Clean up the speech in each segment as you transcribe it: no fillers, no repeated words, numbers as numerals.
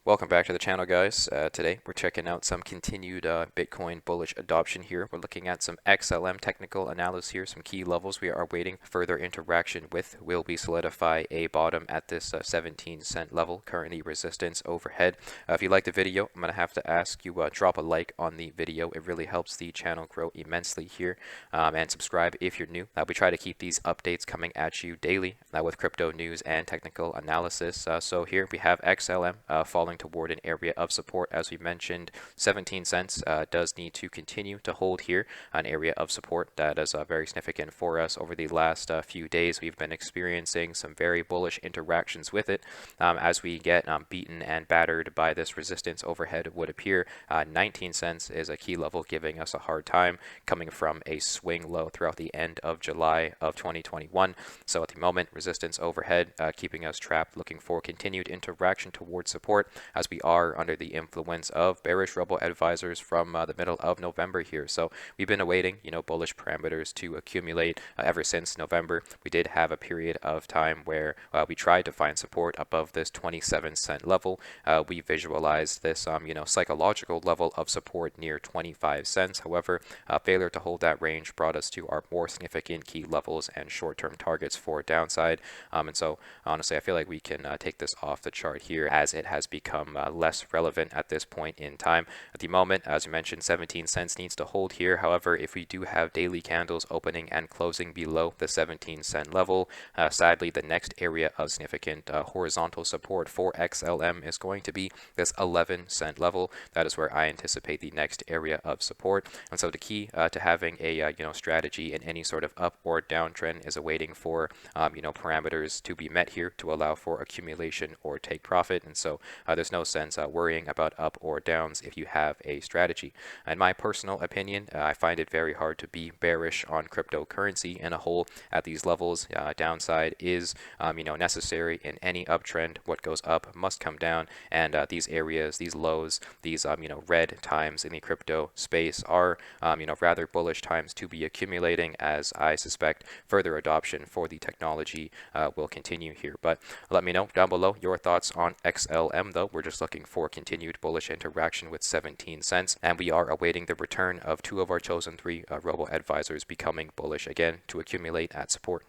Welcome back to the channel, guys. Today we're checking out some continued Bitcoin bullish adoption here. We're looking at some XLM technical analysis here, some key levels we are waiting further interaction with. Will we solidify a bottom at this 17-cent level, currently resistance overhead? If you like the video, I'm going to have to ask you drop a like on the video. It really helps the channel grow immensely here. And subscribe if you're new. We try to keep these updates coming at you daily with crypto news and technical analysis. So here we have XLM falling toward an area of support. As we mentioned, 17 cents does need to continue to hold here, an area of support that is very significant for us. Over the last few days, we've been experiencing some very bullish interactions with it as we get beaten and battered by this resistance overhead. It would appear 19 cents is a key level, giving us a hard time coming from a swing low throughout the end of July of 2021. So at the moment, resistance overhead keeping us trapped, looking for continued interaction towards support, as we are under the influence of bearish Robo advisors from the middle of November here. So we've been awaiting, bullish parameters to accumulate ever since November. We did have a period of time where we tried to find support above this 27-cent level. We visualized this, psychological level of support near 25 cents. However, failure to hold that range brought us to our more significant key levels and short-term targets for downside. And so honestly, I feel like we can take this off the chart here, as it has become less relevant at this point in time. At the moment, as we mentioned, 17 cents needs to hold here. However, if we do have daily candles opening and closing below the 17-cent level, sadly, the next area of significant horizontal support for XLM is going to be this 11-cent level. That is where I anticipate the next area of support. And so the key to having a strategy in any sort of up or down trend is awaiting for parameters to be met here to allow for accumulation or take profit. And so there's no sense worrying about up or downs if you have a strategy. In my personal opinion, I find it very hard to be bearish on cryptocurrency in a whole at these levels. Downside is necessary in any uptrend. What goes up must come down, and these areas, these lows, these red times in the crypto space are rather bullish times to be accumulating, as I suspect further adoption for the technology will continue here. But let me know down below your thoughts on XLM, though. We're just looking for continued bullish interaction with 17 cents, and we are awaiting the return of two of our chosen three Robo advisors becoming bullish again to accumulate at support.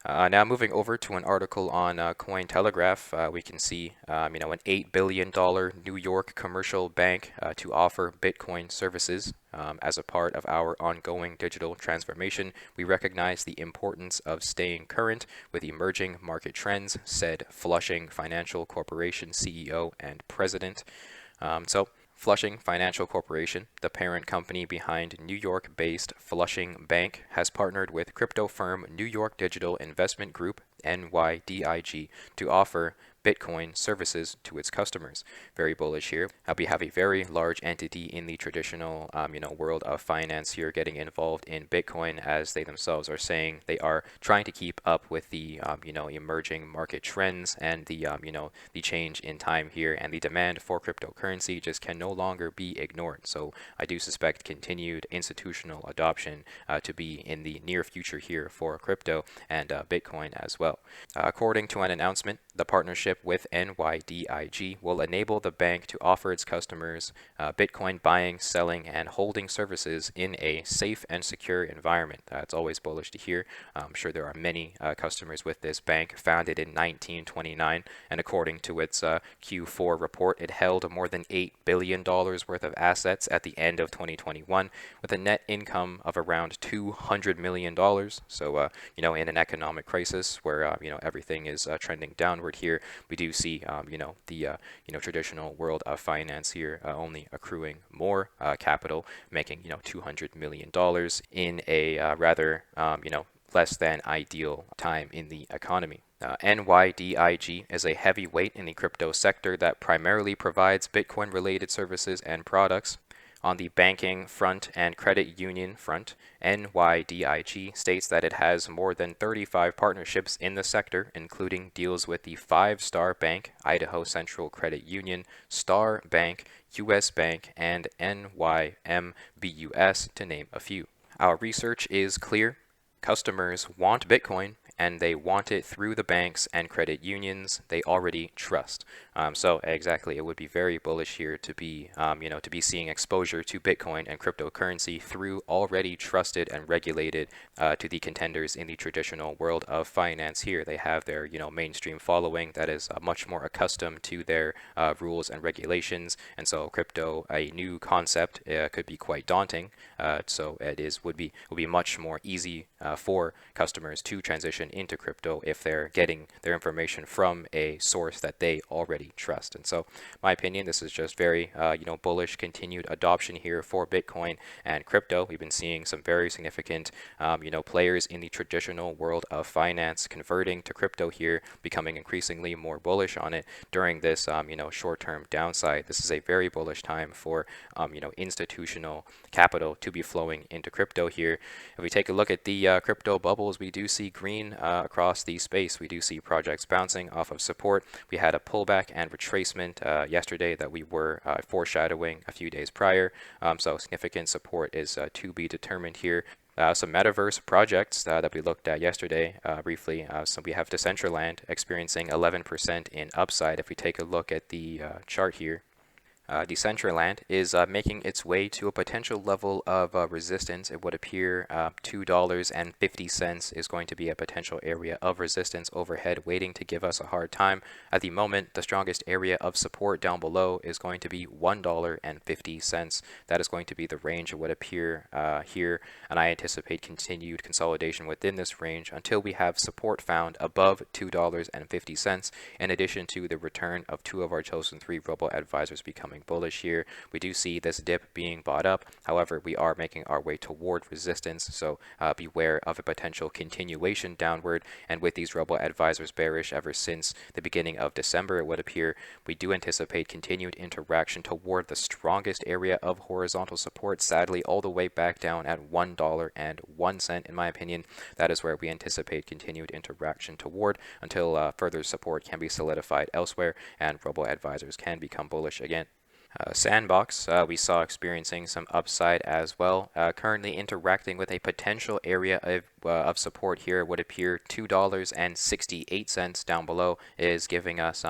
Now moving over to an article on Cointelegraph, we can see an $8 billion New York commercial bank to offer Bitcoin services. As a part of our ongoing digital transformation, we recognize the importance of staying current with emerging market trends, said Flushing Financial Corporation CEO and President. Flushing Financial Corporation, the parent company behind New York-based Flushing Bank, has partnered with crypto firm New York Digital Investment Group, NYDIG, to offer Bitcoin services to its customers. Very bullish here. We have a very large entity in the traditional, world of finance here getting involved in Bitcoin, as they themselves are saying they are trying to keep up with the, emerging market trends and the, the change in time here, and the demand for cryptocurrency just can no longer be ignored. So I do suspect continued institutional adoption to be in the near future here for crypto and Bitcoin as well. According to an announcement, the partnership with NYDIG will enable the bank to offer its customers Bitcoin buying, selling, and holding services in a safe and secure environment. It's always bullish to hear. I'm sure there are many customers with this bank, founded in 1929, and according to its Q4 report, it held more than $8 billion worth of assets at the end of 2021, with a net income of around $200 million. So, in an economic crisis where, everything is trending downward here, we do see, the traditional world of finance here only accruing more capital, making, $200 million in a rather, less than ideal time in the economy. NYDIG is a heavyweight in the crypto sector that primarily provides Bitcoin-related services and products. On the banking front and credit union front, NYDIG states that it has more than 35 partnerships in the sector, including deals with the Five Star Bank, Idaho Central Credit Union, Star Bank, US Bank, and NYMBUS, to name a few. Our research is clear. Customers want Bitcoin, and they want it through the banks and credit unions they already trust. So exactly, it would be very bullish here to be, to be seeing exposure to Bitcoin and cryptocurrency through already trusted and regulated to the contenders in the traditional world of finance. Here, they have their, mainstream following that is much more accustomed to their rules and regulations. And so, crypto, a new concept, could be quite daunting. So would be much more easy for customers to transition into crypto if they're getting their information from a source that they already trust. And so, my opinion, this is just very, bullish continued adoption here for Bitcoin and crypto. We've been seeing some very significant, players in the traditional world of finance converting to crypto here, becoming increasingly more bullish on it during this, short-term downside. This is a very bullish time for, institutional capital to be flowing into crypto here. If we take a look at the crypto bubbles, we do see green across the space. We do see projects bouncing off of support. We had a pullback and retracement yesterday that we were foreshadowing a few days prior. So significant support is to be determined here. Some metaverse projects that we looked at yesterday briefly. So we have Decentraland experiencing 11% in upside. If we take a look at the chart here, Decentraland is making its way to a potential level of resistance. It would appear $2.50 is going to be a potential area of resistance overhead, waiting to give us a hard time. At the moment, the strongest area of support down below is going to be $1.50. That is going to be the range it would appear here, and I anticipate continued consolidation within this range until we have support found above $2.50, in addition to the return of two of our chosen three Robo advisors becoming bullish here. We do see this dip being bought up. However, we are making our way toward resistance, so beware of a potential continuation downward. And with these Robo advisors bearish ever since the beginning of December, it would appear, we do anticipate continued interaction toward the strongest area of horizontal support, sadly all the way back down at $1.01 in my opinion. That is where we anticipate continued interaction toward until further support can be solidified elsewhere and Robo advisors can become bullish again. Sandbox, we saw experiencing some upside as well. Currently interacting with a potential area of support here. Would appear $2.68 down below is giving us,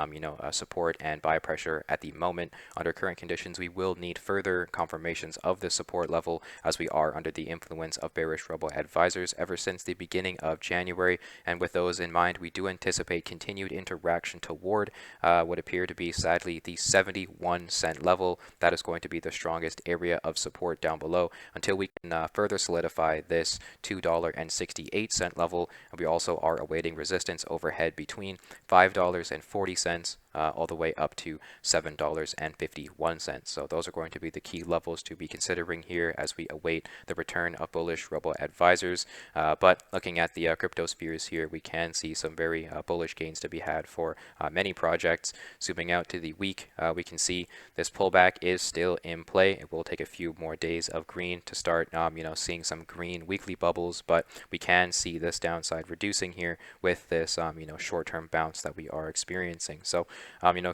support and buy pressure at the moment. Under current conditions, we will need further confirmations of the support level, as we are under the influence of bearish Robo advisors ever since the beginning of January. And with those in mind, we do anticipate continued interaction toward what appear to be, sadly, the 71-cent level. That is going to be the strongest area of support down below until we can further solidify this $2.68 level. And we also are awaiting resistance overhead between $5.40 all the way up to $7.51. So those are going to be the key levels to be considering here as we await the return of bullish Robo advisors. But looking at the crypto spheres here, we can see some very bullish gains to be had for many projects. Zooming out to the week, we can see this pullback is still in play. It will take a few more days of green to start, seeing some green weekly bubbles, but we can see this downside reducing here with this, short-term bounce that we are experiencing. So,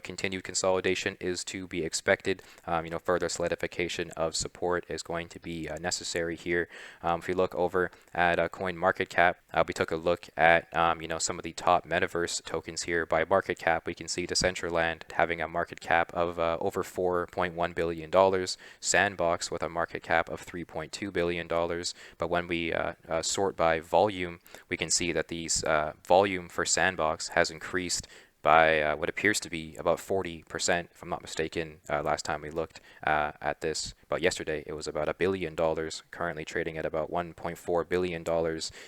continued consolidation is to be expected. Further solidification of support is going to be necessary here. If you look over at CoinMarketCap, we took a look at, some of the top metaverse tokens here by market cap. We can see Decentraland having a market cap of over $4.1 billion, Sandbox with a market cap of $3.2 billion. But when we sort by volume, we can see that these volume for Sandbox has increased by what appears to be about 40%, if I'm not mistaken, last time we looked at this. But yesterday it was about $1 billion, currently trading at about $1.4 billion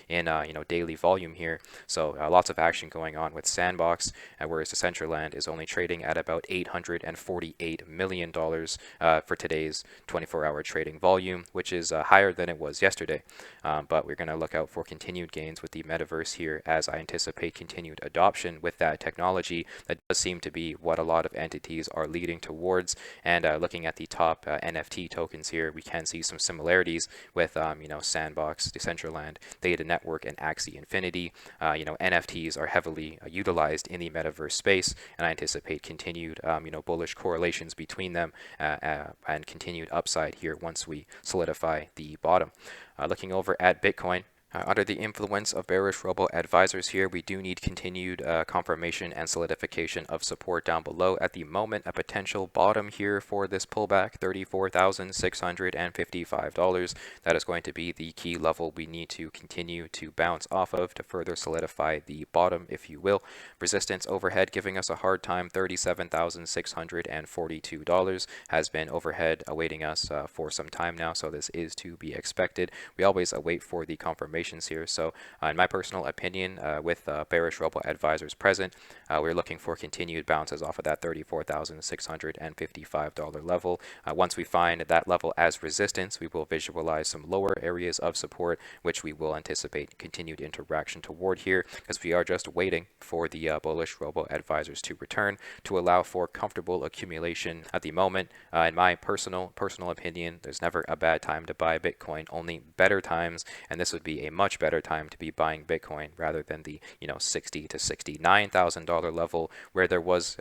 in daily volume here. So lots of action going on with Sandbox, whereas Decentraland is only trading at about $848 million for today's 24-hour trading volume, which is higher than it was yesterday. But we're going to look out for continued gains with the metaverse here, as I anticipate continued adoption with that technology. That does seem to be what a lot of entities are leading towards. And looking at the top NFT tokens here, we can see some similarities with Sandbox, Decentraland, Data Network, and Axie Infinity. NFTs are heavily utilized in the metaverse space, and I anticipate continued bullish correlations between them and continued upside here once we solidify the bottom. Looking over at Bitcoin, Under the influence of bearish Robo advisors here, we do need continued confirmation and solidification of support down below. At the moment, a potential bottom here for this pullback, $34,655. That is going to be the key level we need to continue to bounce off of to further solidify the bottom, if you will. Resistance overhead giving us a hard time, $37,642 has been overhead awaiting us for some time now, so this is to be expected. We always await for the confirmation here. So in my personal opinion, with bearish Robo advisors present, we're looking for continued bounces off of that $34,655 level. Once we find that level as resistance, we will visualize some lower areas of support, which we will anticipate continued interaction toward here, because we are just waiting for the bullish Robo advisors to return to allow for comfortable accumulation. At the moment, in my personal opinion, there's never a bad time to buy Bitcoin, only better times, and this would be a much better time to be buying Bitcoin rather than the $60,000 to $69,000 level where there was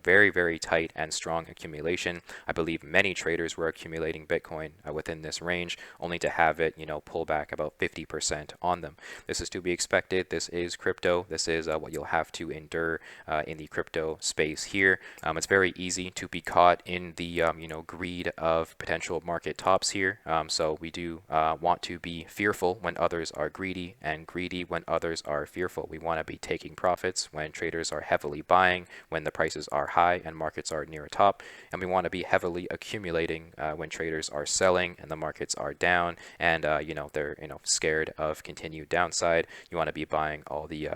very tight and strong accumulation. I believe many traders were accumulating Bitcoin within this range, only to have it pull back about 50% on them. This is to be expected. This is crypto. This is what you'll have to endure in the crypto space here. It's very easy to be caught in the greed of potential market tops here. So we do want to be fearful when others are greedy, and greedy when others are fearful. We want to be taking profits when traders are heavily buying, when the prices are high and markets are near a top, and we want to be heavily accumulating when traders are selling and the markets are down, and they're scared of continued downside. You want to be buying all the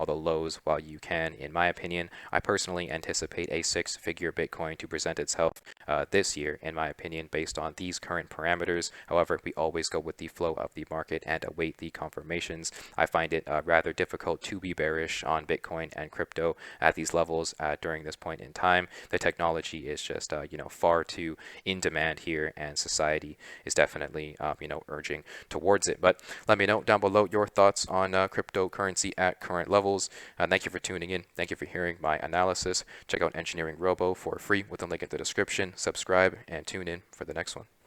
lows while you can. In my opinion, I personally anticipate a six-figure Bitcoin to present itself this year, in my opinion, based on these current parameters. However, we always go with the flow of the market and await the confirmations. I find it rather difficult to be bearish on Bitcoin and crypto at these levels during this point in time. The technology is just far too in demand here, and society is definitely urging towards it. But let me know down below your thoughts on cryptocurrency at current levels. Thank you for tuning in. Thank you for hearing my analysis. Check out Engineering Robo for free with a link in the description. Subscribe and tune in for the next one.